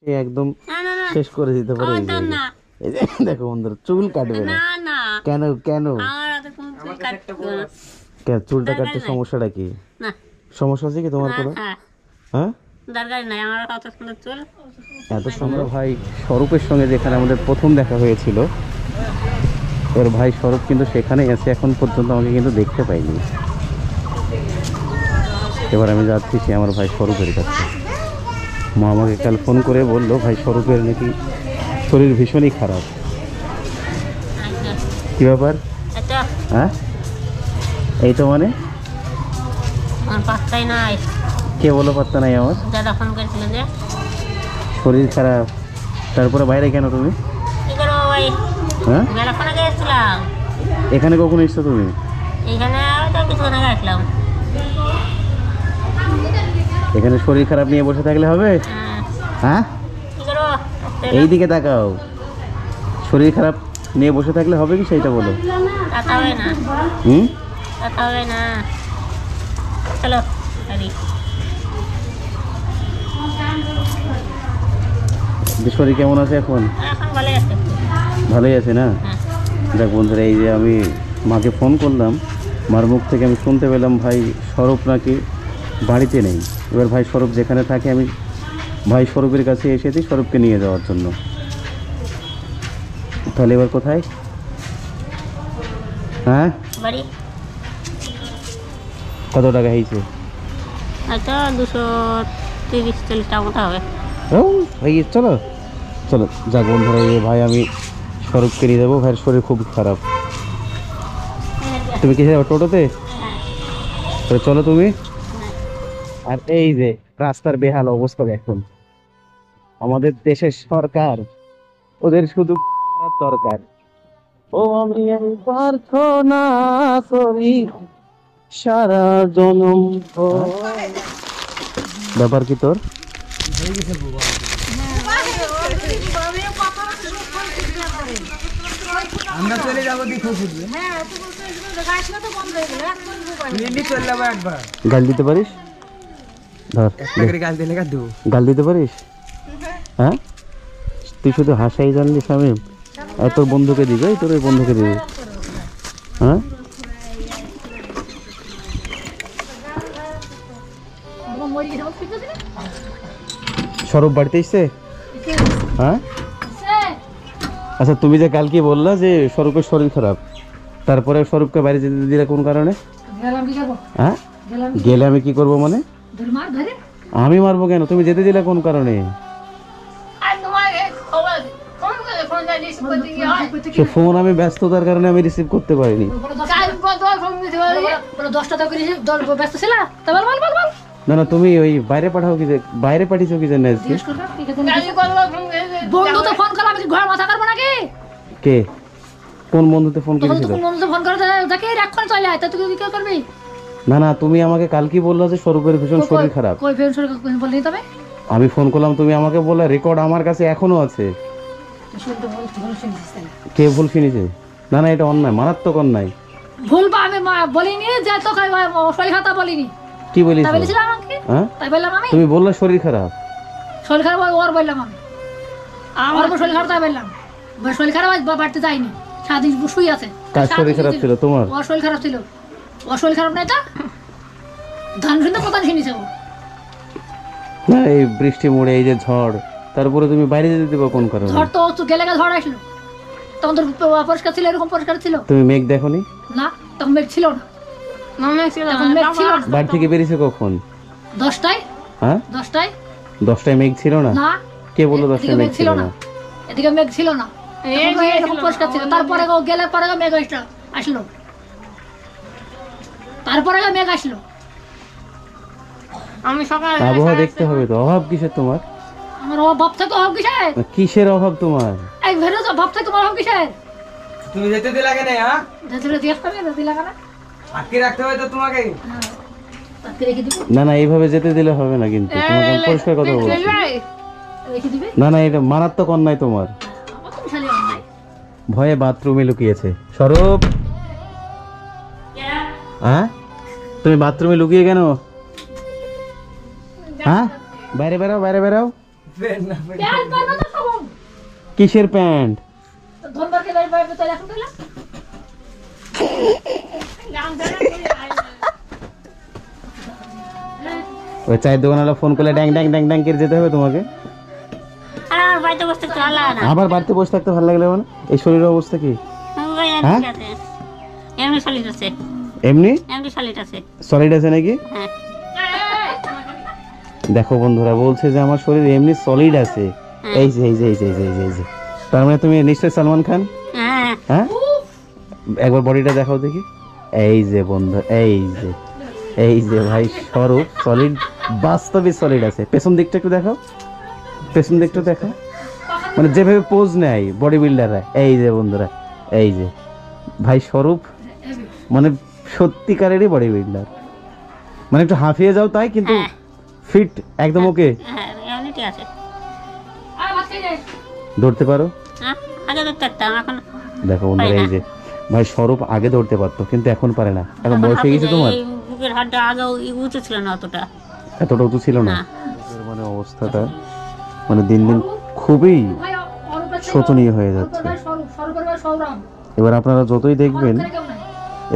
একদম শেষ করে দিতে পারে। এই যে দেখো বন্ধুরা, চুল কাটবে না। কেন কেন কেন চুলটা কাটতে সমস্যাটা কি? সমস্যা আছে কি তোমার কোনো? হ্যাঁ, এত সুন্দর ভাই স্বরূপের সঙ্গে যেখানে আমাদের প্রথম দেখা হয়েছিল, ওর ভাই স্বরূপ কিন্তু সেখানেই আছে, এখন পর্যন্ত আমাকে কিন্তু দেখতে পাইনি। এবার আমি যাচ্ছি সে আমার ভাই স্বরূপের কাছে। মা আমাকে কাল ফোন করে বললো ভাই স্বরূপের নাকি শরীর ভীষণই খারাপ। কি ব্যাপার? হ্যাঁ, এই তো মানে পাত্তাই নাই। কে বলো পাত্তা নাই আমার? দাদা ফোন করেছিল যে শরীর খারাপ, তারপরে বাইরে কেন তুমি? হ্যাঁ, এখানে কখন এসছো তুমি? এখানে কিছুক্ষণ আগে আসলাম। এখানে শরীর খারাপ নিয়ে বসে থাকলে হবে? হ্যাঁ, এই দিকে তাকাও। শরীর খারাপ নিয়ে বসে থাকলে হবে কি সেইটা বলো। হুম, চলো। শরীর কেমন আছে এখন? ভালোই আছে না? যাক বন্ধুরা, এই যে আমি মাকে ফোন করলাম, মার মুখ থেকে আমি শুনতে পেলাম ভাই স্বরূপ নাকি বাড়িতে নেই। এবার ভাই স্বরূপ যেখানে থাকে আমি ভাই স্বরূপের কাছে এসেছি স্বরূপকে নিয়ে যাওয়ার জন্য। তাহলে এবার কোথায়? হ্যাঁ, কত টাকা হয়েছে? আচ্ছা 230-40 টাকা মতো হবে। ও ভাই চলো চলো। যাক বন্ধুরা, এই ভাই আমি স্বরূপকে নিয়ে যাবো, ভাইয়ের শরীর খুব খারাপ। তুমি কিসে যাবো? টোটোতে? চলো তুমি। আর এই যে রাস্তার বেহাল অবস্থা দেখুন, আমাদের দেশের সরকার, ওদের শুধু দরকার। ও আমি প্রার্থনা করি সারা জনম। ব্যাপার কি তোর? আমরা চলে যাবো দেখো গাল দিতে পারিস? গাল দিতে পারিস? হ্যাঁ, তুই শুধু হাসাই জানলি শামিম, আর তোর বন্ধুকে দিবে, তোর ওই বন্ধুকে দিবে। হ্যাঁ, স্বরূপ বাড়িতে এসছে? হ্যাঁ, আচ্ছা তুমি যে কালকে বললা যে স্বরূপের শরীর খারাপ, তারপরে স্বরূপকে বাইরে যেতে দিলে কোন কারণে? হ্যাঁ, গেলে আমি কি করবো মানে? আমি মারবো কেন? তুমি যেতে দিলে কোন কারণে? সে ফোন আমি ব্যস্ততার কারণে আমি রিসিভ করতে পারিনি। না না, তুমি ওই বাইরে পাঠাও কি, বাইরে পাঠিয়েছো কি জানো? কে কোন বন্ধুতে ফোন করেছিল? না না, তুমি আমাকে কালকে বললা যে স্বরূপের ভীষণ শরীর খারাপ। আমি ফোন করলাম, তুমি আমাকে বললে, রেকর্ড আমার কাছে এখনো আছে। কে ভুল শুনেছে? না না, এটা অন্যায়, মারাত্মক অন্যায়। ভুল আমি বলিনি যে তোকে শরীর খারাপ বলিনি। কি বলিস? তুমি বললে শরীর খারাপ। শরীর খারাপ ওর বললাম আমি, আমার শরীর খারাপ তাই বললাম। শরীর খারাপ বাড়তে যায়নি, সারাদিন শুই আছে। কার শরীর খারাপ ছিল? তোমার? ওর শরীর খারাপ ছিল। ওর শরীর খারাপ নাই, তা ধান শুনতে কথা শুনেছে ও। না, এই বৃষ্টি মোড়ে এই যে ঝড়, তারপরে তুমি বাইরে যেতে দেবো কোন কারণে? ঝড় তো গেলে ঝড় আসলো, তখন তোর পরিষ্কার ছিল, এরকম পরিষ্কার ছিল। তুমি মেঘ দেখোনি? না, তখন মেঘ ছিল না। বাড়ি থেকে বেরিয়েছে কখন? 10টায়। হ্যাঁ 10টায়। 10টায় মেঘ ছিল না? না, কে বললো 10টায় মেঘ ছিল না? এদিকে মেঘ ছিল না, এরকম পরিষ্কার ছিল। তারপরে গেলে পরে মেঘ আসলো, তারপরে মেঘ আসলো। আমি সকালে আবহাওয়া দেখতে হবে তো। অভাব কিসের তোমার? আমার অভাব থেকে অভাব কিসের? কিসের অভাব তোমার? এই ভেরো অভাব থেকে তোমার অভাব কিসের? তুমি যেতে দিলা কেন? হ্যাঁ, যেতে দিয়ে আসবে, যেতে দিলা কেন? আটকে রাখতে হবে তো তোমাকে। আটকে রেখে দিব? না না, এইভাবে যেতে দিলে হবে না, কিন্তু তোমাকে আমি পরিষ্কার কথা বলছি। রেখে দিবে? না না, এটা মারাত্মক অন্যায় তোমার। ভয়ে বাথরুমে লুকিয়েছে স্বরূপ। হ্যাঁ, তুমি বাথরুমে লুকিয়ে কেন? হ্যাঁ, বাইরে বেরাও, বাইরে বেরাও। প্যান্ট পরবে তো সব কিসের প্যান্ট? ধরবারকে বাইরে তো এখন কইলা গাম ধরে ওই চায়ের দোকানওয়ালা ফোন করলে ড্যাং ড্যাং ড্যাং ড্যাং করে যেতে হবে তোমাকে? আর আমার বাড়িতে বসতে তো ভালো লাগে না। আবার বাড়িতে বসে থাকতে ভালো লাগলে মানে? এই শরীরের অবস্থা কি? ভাই হ্যাঁ? ঠিক আছে, এমনি সলিড আছে, এমনি এমনি সলিড আছে। সলিড আছে নাকি? হ্যাঁ দেখো বন্ধুরা, বলছে যে আমার শরীর এমনি সলিড আছে। এই যে এই যে এই যে এই যে এই যে, এই যে। তার মানে তুমি নিশ্চয়ই সালমান খান? হ্যাঁ হ্যাঁ, একবার বডিটা দেখাও দেখি। এই যে বন্ধু, এই যে এই যে ভাই স্বরূপ সলিড, বাস্তবে সলিড আছে। পেছন দিকটা একটু দেখাও, পেছন দিকটা দেখাও, মানে যেভাবে পোজ নেয় বডি বিল্ডাররা। এই যে বন্ধুরা, এই যে ভাই স্বরূপ মানে সত্যিকারেরই বডি বিল্ডার, মানে একটু হাঁফিয়ে যাও তাই, কিন্তু ফিট একদম ওকে। হ্যাঁ এমনি ঠিক আছে। আর ভাত খাই যাই ধরতে পারো? হ্যাঁ আগে তো থাকতাম, এখন দেখো বন্ধুরা, এই যে ভাই স্বরূপ আগে ধরতে পারতো, কিন্তু এখন পারে না। এখন বয়স হয়ে গেছে তোমার? এই বুকের হাড়টা আগে উঁচু ছিল না অতটা। এতটা উঁচু ছিল না। না। মানে অবস্থাটা মানে দিন দিন খুবই ভাই অরূপের শোচনীয় হয়ে যাচ্ছে। ভাই সরকার ভাই সৌরভ এবার আপনারা যতই দেখবেন, অরূপের কেমন নাই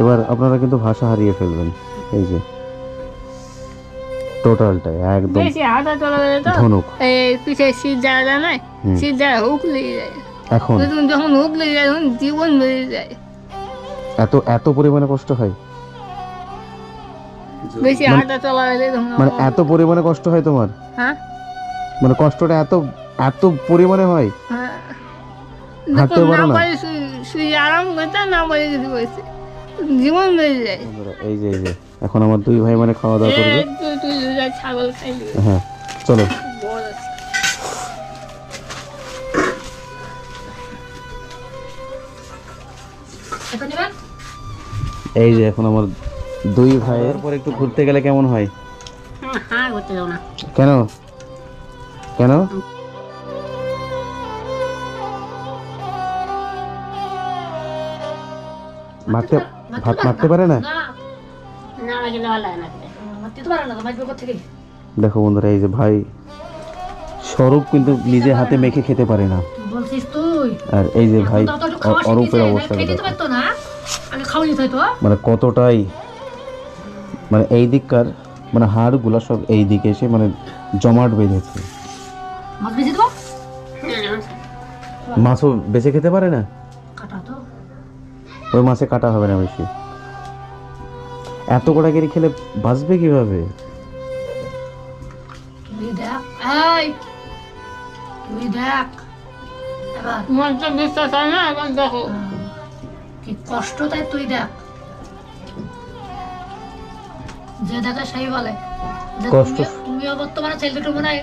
এবার আপনারা কিন্তু ভাষা হারিয়ে ফেলবেন। এই যে টোটালটাই একদম বেশি হাঁটা চলা গেলে তো ধনুক। এই পিছে শীত জায়গা নাই, হুম। শীত জায়গা হুক লেগে যায়। এখন যখন হুক লেগে যায় তখন জীবন বেড়ে যায়। এত এত পরিমাণে কষ্ট হয়, বেশি হাঁটা চলা গেলে তখন মানে এত পরিমাণে কষ্ট হয় তোমার? হ্যাঁ মানে কষ্টটা এত এত পরিমাণে হয়? হ্যাঁ হাঁটতে পারো না? শুয়ে আরাম করতে না পারে কিছু বলছে, জীবন বেড়ে যায়। বন্ধুরা, এই যে এই যে এখন আমার দুই ভাই মানে খাওয়া দাওয়া করবে। তুই ছাগল খাইলি হ্যাঁ চলো। বড় আছে। এখন নেবেন এই যে এখন আমার দুই ভাইয়ের পর একটু ঘুরতে গেলে কেমন হয়? হ্যাঁ করতে যাও না। কেন কেন? মারতে ভাত মারতে পারে না? না না আমাকে দেওয়া লাগে না। মারতে তো পারে না, মারবে কোথা থেকে? দেখো বন্ধুরা, এই যে ভাই স্বরূপ কিন্তু নিজে হাতে মেখে খেতে পারে না, বলছিস তুই আর এই যে ভাই এখন তো একটু খাওয়া অরূপের শিখেছে, অবস্থা খেতে তো দেখো। পারতো না, আগে খাওয়া যেত হয়তো। মানে কতটাই মানে এই দিককার মানে হাড়গুলা সব এই দিকে এসে মানে জমাট বেঁধেছে। মাছ বেশি দেবো মাছও বেঁচে খেতে পারে না, কাটা তো ওই মাছে কাটা হবে না বেশি। এত কটা কেরি খেলে বাঁচবে কিভাবে? তুই দেখ, এই তুই দেখ এবার তোমার তো বিশ্বাস হয় না, এখন দেখো কি কষ্ট, তাই তুই দেখ। যে দেখে সেই বলে যে কষ্ট। তুমিও বর্তমানে ছেলেটা মনে হয়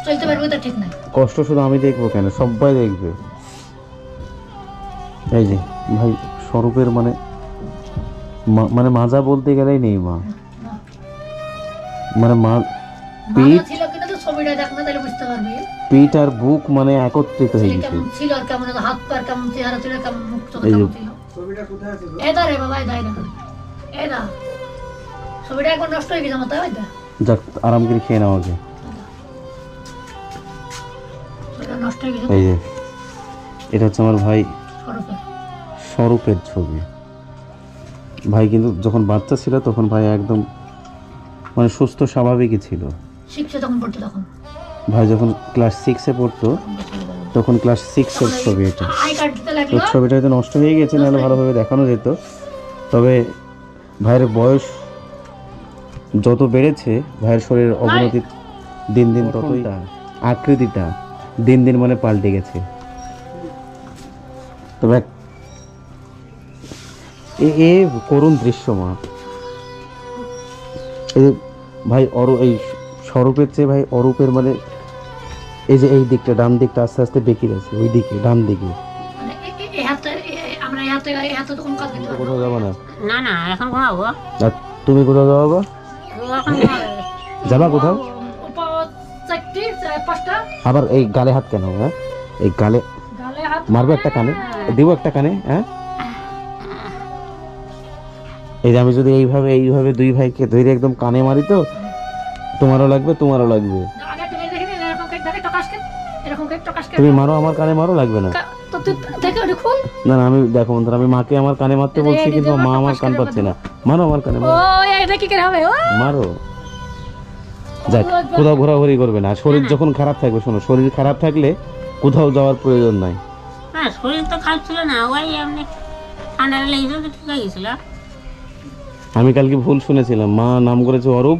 চলতে পারবে, তো ঠিক নাই। কষ্ট শুধু আমি দেখবো কেন, সবাই দেখবে। এই যে ভাই স্বরূপের মানে মানে মাজা বলতে গেলেই নেই মা, মানে মা পিঠ মাথা ছিল কিনা তো ছবিটা দেখ না, তাহলে বুঝতে পারবি পিঠ আর বুক মানে একত্রিত হয়ে ছেলে গেছে। কেমন ছিল আর কেমন হাত পা কেমন, চেহারা ছিল কেমন, মুখ চোখ এই যে- কেমন ছিল। ছবিটা কোথায় আছে গো? এটা রে বাবা, এটা এটা ছবিটা একবার নষ্ট হয়ে গেছে আমার, তাই এটা যাক আরাম করে খেয়ে নাও আগে। ছবিটা নষ্ট হয়ে গেছে এই যে এটা হচ্ছে আমার ভাই স্বরূপের। স্বরূপের ছবি। ভাই কিন্তু যখন বাচ্চা ছিল তখন ভাই একদম মানে সুস্থ স্বাভাবিকই ছিল। শিখছে তখন পড়তে, তখন ভাই যখন ক্লাস 6-এ পড়তো তখন ক্লাস 6-এর ছবি এটা। আই কার্ড দিতে তো লাগলো, ছবিটা হয়তো নষ্ট হয়ে গেছে, নাহলে ভালোভাবে দেখানো যেত। তবে ভাইয়ের বয়স যত বেড়েছে ভাইয়ের শরীরের অবনতি দিন দিন ততই আকৃতিটা দিন দিন মানে পাল্টে গেছে। তবে এ করুণ দৃশ্য মা। এই যে ভাই এই স্বরূপের চেয়ে ভাই অরূপের মানে এই যে এই দিকটা ডান দিকটা আস্তে আস্তে বেঁকে গেছে, ওই দিকে ডান দিকে। মানে এই হাতে আমরা এই হাতে তখন কাজ করতে পারবো। কোথাও যাবো না? না না এখন ঘুমাবো, আর তুমি কোথাও যাবো বা? এখন ঘুমাবে। যাবা কোথাও? চারটি পাঁচটা আবার এই গালে হাত কেন? হ্যাঁ এই গালে গালে হাত মারবো একটা কানে, দিব একটা কানে। হ্যাঁ এই যে আমি যদি এইভাবে দুই ভাইকে ধরে একদম কানে মারি তো তোমারও লাগবে, তোমারও লাগবে। আগে তুমি দেখে নিন, এরকম কেটে টকাস কেন এরকম কে টকাস কেন তুমি মারো, আমার কানে মারো, লাগবে না। তো তুই দেখে ওটা খুল। না না, আমি দেখো বন্ধুরা, আমি মাকে আমার কানে মারতে বলছি, কিন্তু মা আমার কান পাচ্ছে না। মারো আমার কানে, ও এটা কি করে হবে? ও মারো। যাক, কোথাও ঘোরাঘুরি করবে না। শরীর যখন খারাপ থাকবে, শোনো, শরীর খারাপ থাকলে কোথাও যাওয়ার প্রয়োজন নাই। হ্যাঁ শরীর তো খারাপ ছিল না, ওই এমনি ঠান্ডা লেগেছিল, ঠিক হয়ে গেছিল। আমি কালকে ভুল শুনেছিলাম, মা নাম করেছে অরূপ,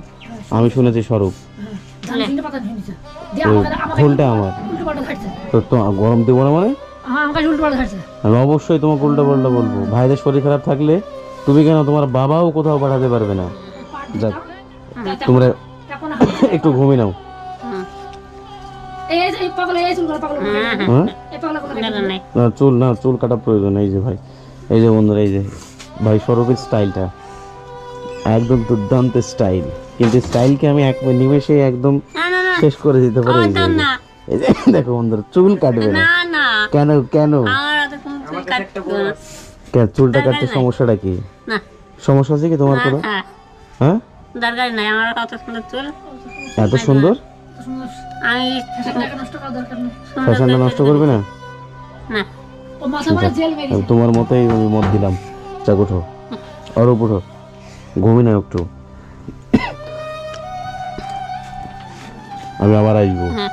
আমি শুনেছি স্বরূপ। তিনটা পাতা নিয়ে নিছে দিয়ে ওই আমাকে ভুলটা আমার। উল্টো পাল্টা খাচ্ছে। তো গরম দেবো না মানে? আমাকে উল্টো পাল্টা খাচ্ছে। আমি অবশ্যই তোমাকে উল্টা পাল্টা বলবো। ভাইদের শরীর খারাপ থাকলে তুমি কেন, তোমার বাবাও কোথাও পাঠাতে পারবে না। যাক, তোমরা একটু ঘুমিয়ে নাও। এই পাগল এই চুল পাগল হ্যাঁ, এই পাগল কথা নাই না চুল কাটা প্রয়োজন। এই যে ভাই, এই যে বন্ধুরা, এই যে ভাই স্বরূপের স্টাইলটা একদম দুর্দান্ত স্টাইল, কিন্তু স্টাইলকে আমি এক নিমেষে একদম না না না শেষ করে দিতে পারি। না এই যে দেখো বন্ধুরা, চুল কাটবে না। না না কেন কেন? আমার হাতে কোনো চুল কাটতে না। কেন চুলটা কাটতে সমস্যাটা কি? না সমস্যা আছে কি তোমার কোনো? হ্যাঁ হ্যাঁ, দরকার নাই আমার কত সুন্দর চুল। এত সুন্দর আমি নষ্ট করা দরকার নেই। ফ্যাশনটা নষ্ট করবে না? না ও মাথা মারা জেল মেরে আমি তোমার মতোই আমি মত দিলাম। যাক, উঠো, অরূপ উঠো, ঘুমি না একটু। আমি আবার আসবো। হ্যাঁ।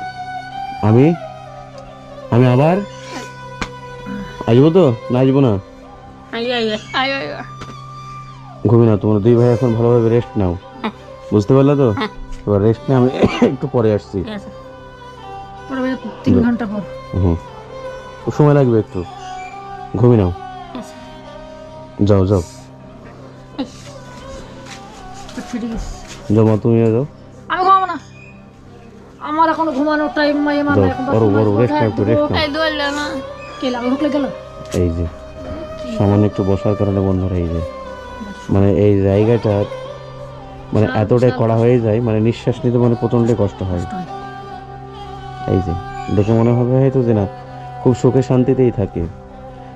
আমি আবার আসবো তো, না আসবো না? আইয়ে আইয়ে আয়ো আয়ো ঘুমি না, তোমরা দুই ভাই এখন ভালোভাবে রেস্ট নাও, বুঝতে পারলে তো? এবার রেস্ট নিয়ে আমি একটু পরে আসছি। ঠিক আছে। পরে 3 ঘন্টা পর হুম, সময় লাগবে একটু, ঘুমি নাও। আচ্ছা। যাও যাও ফিরে গেছে। যাও মা, তুমিও যাও। আমি ঘুমাবো না, আমার এখন ঘুমানোর টাইম নাই। আমার যাও, এখন বড় বড় রেস্ট নাও, একটু রেস্ট নাও। এই দোয়ালে না কে লাগলো ঢুকলে গেল। এই যে সামান্য একটু বসার কারণে বন্ধুরা, এই যে মানে এই জায়গাটা মানে এতটাই কড়া হয়ে যায়, মানে নিঃশ্বাস নিতে মানে প্রচন্ড কষ্ট হয়। এই যে দেখে মনে হবে হয়তো যে না, খুব সুখে শান্তিতেই থাকে।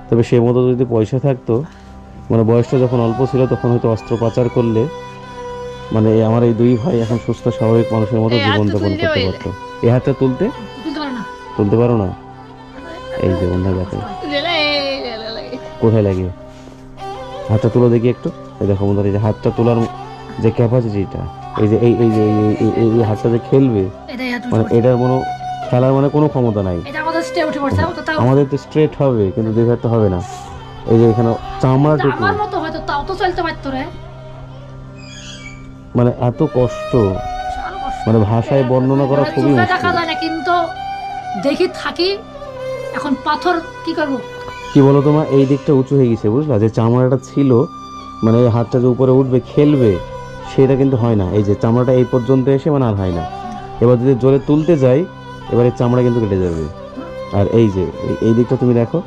তবে সে মতো যদি পয়সা থাকতো, মানে বয়সটা যখন অল্প ছিল তখন হয়তো অস্ত্রোপচার করলে মানে আমার এই দুই ভাই এখন সুস্থ স্বাভাবিক মানুষের মতো এই হাতটা জীবনযাপন তুলতে করতে পারলে। পারতো। এই হাতটা তুলতে তুলতে পারে না। পারো না? এই যে বন্ধু দেখো লেলে লেলে কোথায় লাগে, হাতটা তুলো দেখি একটু। এই দেখো বন্ধুরা, এই যে হাতটা তোলার যে ক্যাপাসিটিটা, এই যে এই হাতটা যে খেলবে, এটাই হাত মানে এটার কোনো খেলার মানে কোনো ক্ষমতা নাই। এটা আমাদের স্টে উঠে পড়ছে। তো তাও আমাদের তো স্ট্রেট হবে, কিন্তু দুই হাত তো হবে না। এই যে এখানে চামড়াটুকু, আমার মতো হয়তো তাও তো চলতে পারতো রে। মানে এত কষ্ট, মানে ভাষায় বর্ণনা করা খুবই চোখে দেখা মুশকিল। যায় না, কিন্তু দেখি থাকি। এখন পাথর কি করবো? কি বলো তোমার, এই দিকটা উঁচু হয়ে গেছে, বুঝলা? যে চামড়াটা ছিল, মানে এই হাতটা যে উপরে উঠবে খেলবে, সেটা কিন্তু হয় না। এই যে চামড়াটা এই পর্যন্ত এসে মানে আর হয় না। এবার যদি জোরে তুলতে যাই, এবার এই চামড়া কিন্তু কেটে যাবে। আর এই যে এই দিকটা তুমি দেখো,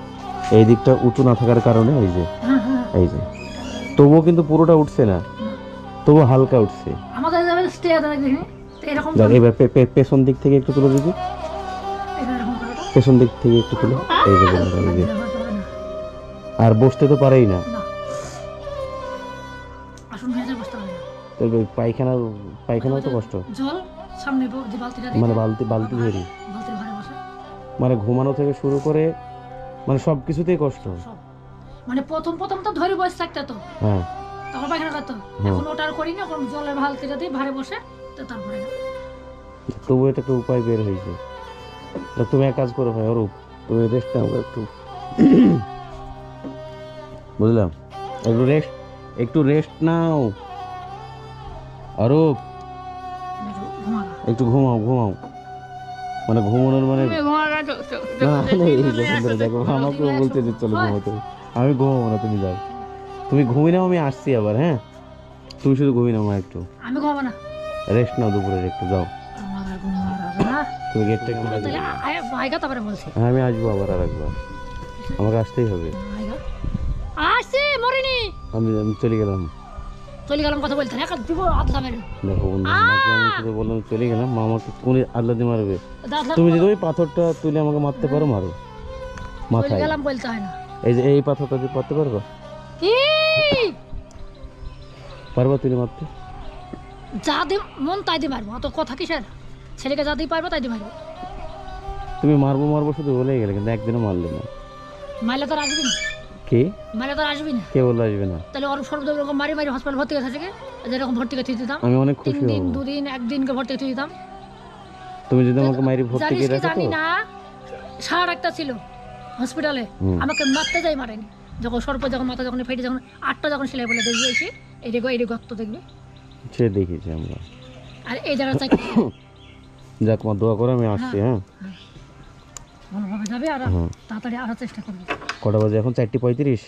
এই দিকটা উঁচু না থাকার কারণে এই যে এই যে তবুও কিন্তু পুরোটা উঠছে না, তবুও হালকা উঠছে। আমাদের স্টে দেখি তো এরকম যাক, এবার পেছন দিক থেকে একটু তুলে দিবি, এরকম করে তো। পেছন দিক থেকে একটু তুলে। এই যে বন্ধুরা, এই যে আর বসতে তো পারেই না। না। আসুন ভেজে বসতে পারে না। তবে পায়খানাও তো কষ্ট, জল সামনে যে বালতিটা দিই, মানে বালতি ধরি, বালতির ঘরে বসে মানে ঘুমানো থেকে শুরু করে মানে সব কিছুতেই কষ্ট। সব মানে প্রথম তো ধরে বসে থাকতে তো, হ্যাঁ, তখন পায়খানা করতো। এখন ওটা আর করি না, এখন জলের বালতিটা দিই ভারে বসে, তো তারপরে না। তবু এটা একটা উপায় বের হয়েছে। তা তুমি এক কাজ করো ভাই অরূপ, তুমি রেস্ট নাও একটু, বুঝলাম? একটু রেস্ট নাও অরূপ, ঘুমাগা একটু ঘুমাও। মানে ঘুমানোর মানে তুমি ঘুমাগা তো না না, এই যে বন্ধুরা দেখো, আমাকেও বলতে যে চলো ঘুমাতে। আমি ঘুমাবো না, তুমি যাও, তুমি ঘুমিয়ে নাও, আমি আসছি আবার। হ্যাঁ, তুমি শুধু ঘুমিয়ে নাও, একটু আমি ঘুমাবো না। রেস্ট নাও, দুপুরের একটু যাও। আমার আর ঘুম হবে না। তুমি গেটটা খুলে দিও। তাহলে আয়গা তারপরে বলছি। হ্যাঁ, আমি আসবো আবার আর একবার, আমাকে আসতেই হবে। আয়গা আসছে মরিনি আমি চলে গেলাম। চলে গেলাম কথা বলতে না, এক দিব আদলা মেরে। দেখো বন্ধু, মাকে আমি শুধু বললাম চলে গেলাম, মা আমাকে কোন আল্লাহ দিয়ে মারবে। দাদলা তুমি যদি ওই পাথরটা তুলে আমাকে মারতে পারো, মারো চলে মাথায়। গেলাম বলতে হয় না। এই যে এই পাথরটা তুই পারতে পারবা? কি পারবা তুলে মারতে? যা দি মন তাই দিয়ে মারবো, অত কথা কিসের? ছেলেকে যা দিয়ে পারবো তাই দিয়ে মারবো। তুমি মারবো মারবো শুধু বলেই গেলে, কিন্তু একদিনও মারলে না। মাইলে তো আর আসবি না, কি মাইলে তো আর আসবি না। কে বললো আসবে না? তাহলে ওর সর্বদা এরকম মারি মারি হসপিটাল ভর্তি করে থাকে, যেরকম ভর্তি করে দিতাম আমি অনেক 3 খুশি দিন হব। 2 দিন 1 দিন করে ভর্তি করে দিতাম। তুমি যদি আমাকে মাইরি ভর্তি জানিস করে কি রাখো জানি তো না, সার একটা ছিল হসপিটালে, আমাকে মারতে যাই মারেনি। যখন সর্প যখন মাথা যখন ফেটে যখন 8টা যখন সেলাই বলে দিয়েছি, এই গর্ত দেখবে, সে দেখেছি আমরা। আর এই জায়গাটা যাক মা, দোয়া করে আমি আসছি। হ্যাঁ, ভালোভাবে যাবে আর হ্যাঁ। তাড়াতাড়ি আসার চেষ্টা করবে। কটা বাজে এখন? 4:35।